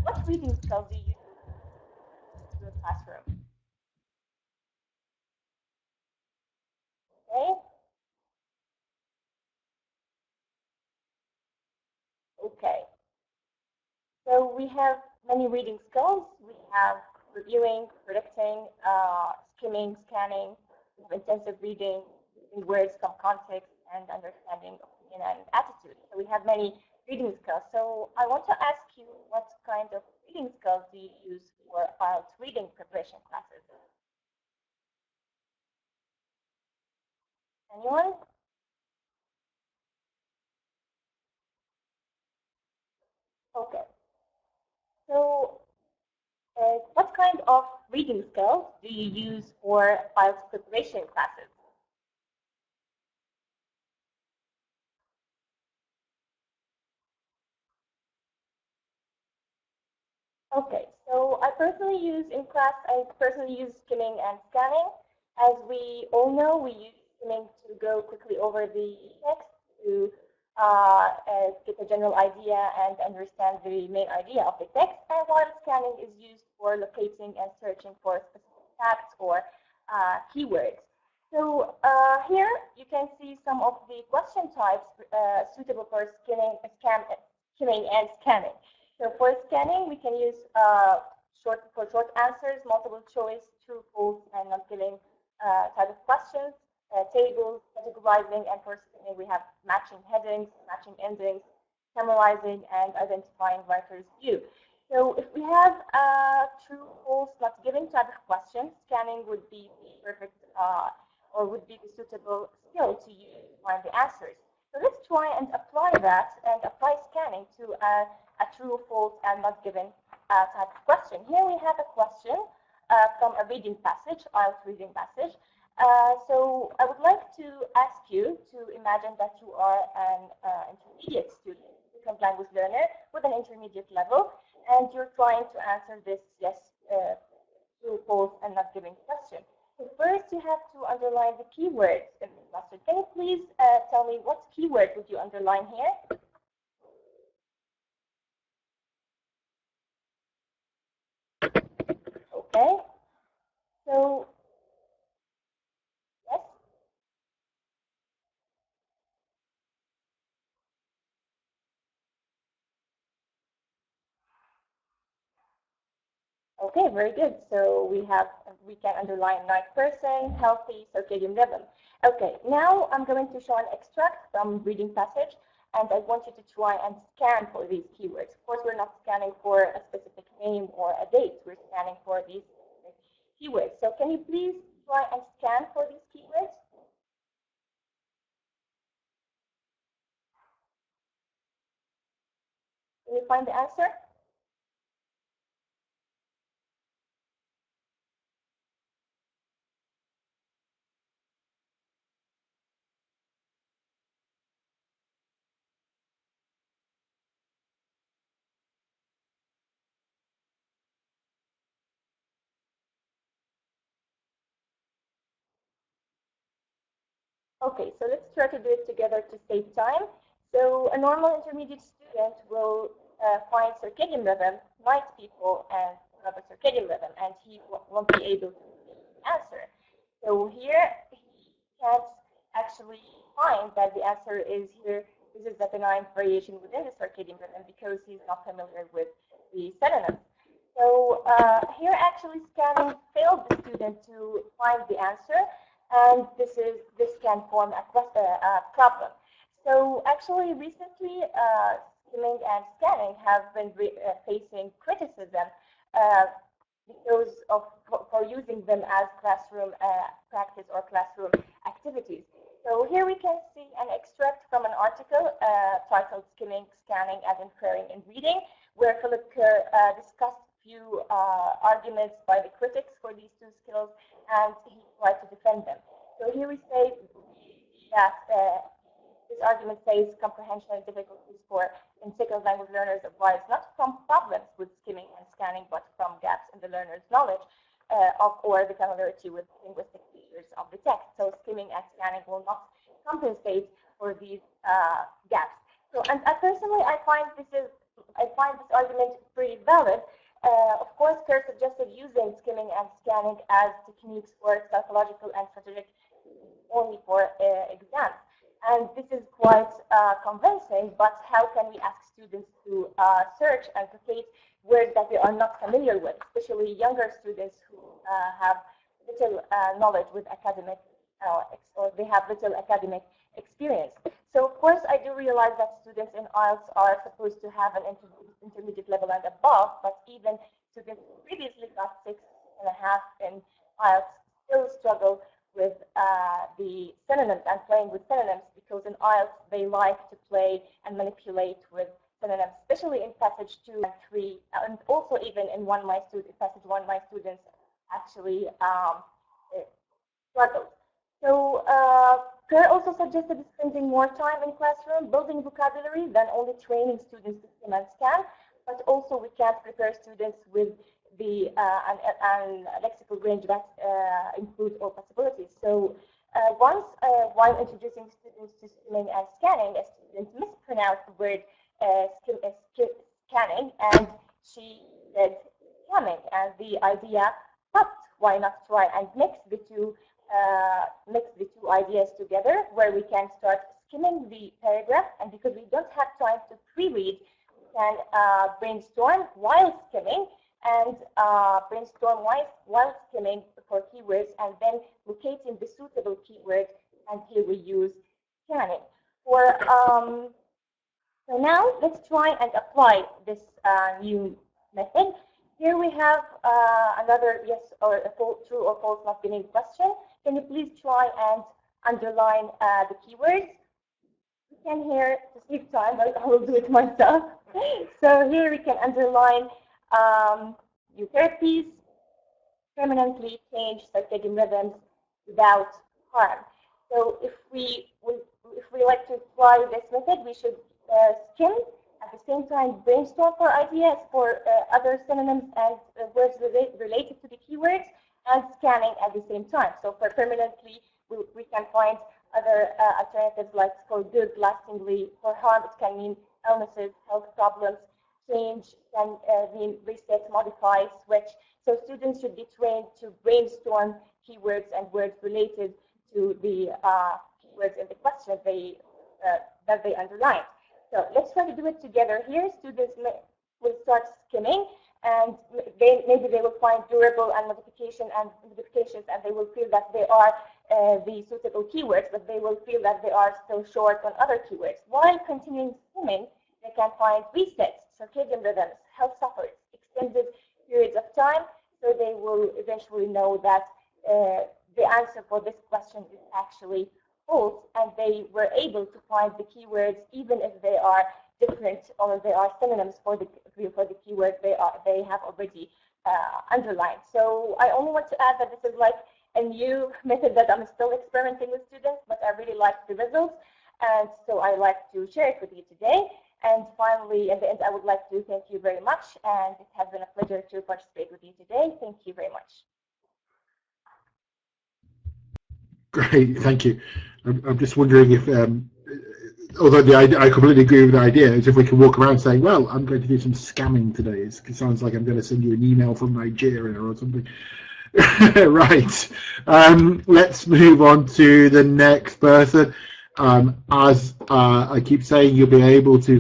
what reading skills do you use in the classroom? Okay. Okay. So we have many reading skills. We have reviewing, predicting, skimming, scanning, intensive reading, using words from context, and understanding opinion and attitude. So we have many reading skills. So I want to ask you, what kind of reading skills do you use for IELTS reading preparation classes? Anyone? Okay. So what kind of reading skills do you use for IELTS preparation classes? Okay, so I personally use skimming and scanning. As we all know, we use skimming to go quickly over the text to get a general idea and understand the main idea of the text, and while scanning is used for locating and searching for specific facts or keywords. So here you can see some of the question types suitable for skimming and scanning. So for scanning, we can use short answers, multiple choice, true, false, and not giving type of questions, tables, categorizing, and for skimming, we have matching headings, matching endings, summarizing, and identifying writer's view. So if we have true, false, not giving type of question, scanning would be the perfect or would be the suitable skill to use to find the answers. So let's try and apply that and apply scanning to a true, false, and not given type of question. Here we have a question from a reading passage, IELTS reading passage. So I would like to ask you to imagine that you are an intermediate student, second language learner with an intermediate level, and you're trying to answer this yes, true, false, and not given question. So first, you have to underline the keywords in the question. Can you please tell me what keyword would you underline here? Okay. So yes. Okay, very good. So we can underline night person, healthy, circadian rhythm. Okay, now I'm going to show an extract from reading passage, and I want you to try and scan for these keywords. Of course, we're not scanning for a specific name or a date. We're scanning for these specific keywords. So can you please try and scan for these keywords? Can you find the answer? Okay, so let's try to do it together to save time. So a normal intermediate student will find circadian rhythm, night people, and another circadian rhythm, and he won't be able to answer. So here he can't actually find that the answer is here. This is the benign variation within the circadian rhythm because he's not familiar with the synonyms. So here actually scanning failed the student to find the answer, and this can form a problem. So actually, recently, skimming and scanning have been facing criticism uh, because of for using them as classroom practice or classroom activities. So here we can see an extract from an article titled "Skimming, Scanning, and Inferring in Reading," where Philip Kerr discussed few arguments by the critics for these two skills, and he tried to defend them. So here we say that this argument says comprehension and difficulties for in second language learners arise not from problems with skimming and scanning, but from gaps in the learner's knowledge of or the familiarity with linguistic features of the text. So skimming and scanning will not compensate for these gaps. So, and personally, I find this is I find this argument pretty valid. Of course, Kerr suggested using skimming and scanning as techniques for psychological and strategic only for exams. And this is quite convincing, but how can we ask students to search and locate words that they are not familiar with, especially younger students who have little knowledge with academic, or they have little academic experience. So of course, I do realize that students in IELTS are supposed to have an intermediate level and above, but even students who previously got 6.5 in IELTS still struggle with the synonyms and playing with synonyms, because in IELTS they like to play and manipulate with synonyms, especially in passage 2 and 3, and also even in passage 1, my students actually struggle. So Kerr also suggested spending more time in classroom building vocabulary than only training students to skim and scan, but also we can prepare students with the an lexical range that includes all possibilities. So once, while introducing students to skimming and scanning, a student mispronounced the word scanning, and she said scamming, and the idea popped. Why not try and mix the two ideas together, where we can start skimming the paragraph, and because we don't have time to pre-read, we can brainstorm while skimming, and brainstorm while skimming for keywords, and then locating the suitable keyword, and here we use scanning. So now let's try and apply this new method. Here we have another yes or a true or false not beginning question. Can you please try and underline the keywords? You can here, to save time, but I will do it myself. So here we can underline therapies, permanently change circadian rhythms without harm. So if we like to apply this method, we should skim, at the same time brainstorm for ideas for other synonyms and words related to the keywords, and scanning at the same time. So for permanently, we can find other alternatives, like for good, lastingly. For harm, it can mean illnesses, health problems. Change can mean reset, modify, switch. So students should be trained to brainstorm keywords and words related to the keywords in the question that they underline. So let's try to do it together here. Students will start skimming, and maybe they will find durable and modifications, and they will feel that they are the suitable keywords, but they will feel that they are still short on other keywords. While continuing skimming, they can find resets, circadian rhythms, health suffers, extended periods of time, so they will eventually know that the answer for this question is actually false, and they were able to find the keywords even if they are different, or they are synonyms for the keyword they have already underlined. So I only want to add that this is like a new method that I'm still experimenting with students, but I really like the results, and so I like to share it with you today. And finally, at the end, I would like to thank you very much, and it has been a pleasure to participate with you today. Thank you very much. Great, thank you. I'm just wondering if, although I completely agree with the idea, is if we can walk around saying, well, I'm going to do some scamming today. It sounds like I'm going to send you an email from Nigeria or something. Right. Let's move on to the next person. As I keep saying, you'll be able to